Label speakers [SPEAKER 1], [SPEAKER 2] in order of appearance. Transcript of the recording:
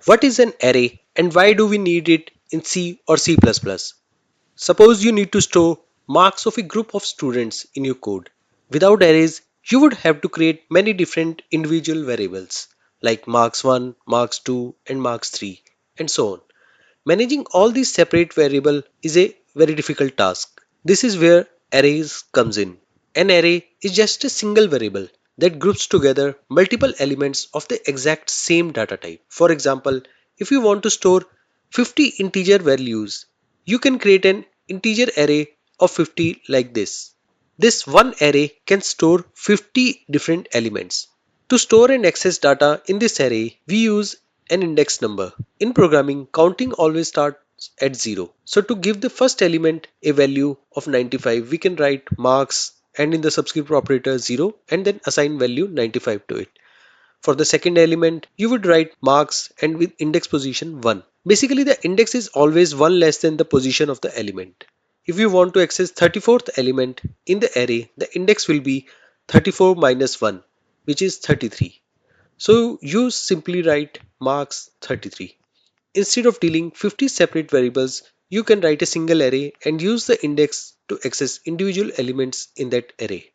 [SPEAKER 1] What is an array and why do we need it in C or C++? Suppose you need to store marks of a group of students in your code. Without arrays, you would have to create many different individual variables like marks 1, marks 2, and marks 3, and so on. Managing all these separate variables is a very difficult task. This is where arrays comes in. An array is just a single variable that groups together multiple elements of the exact same data type. For example, if you want to store 50 integer values, you can create an integer array of 50 like this. This one array can store 50 different elements. To store and access data in this array, we use an index number. In programming, counting always starts at 0. So to give the first element a value of 95, we can write marks and in the subscript operator 0 and then assign value 95 to it. For the second element, you would write marks and with index position 1. Basically, the index is always 1 less than the position of the element. If you want to access 34th element in the array, the index will be 34 minus 1, which is 33. So you simply write marks 33. Instead of dealing 50 separate variables, you can write a single array and use the index to access individual elements in that array.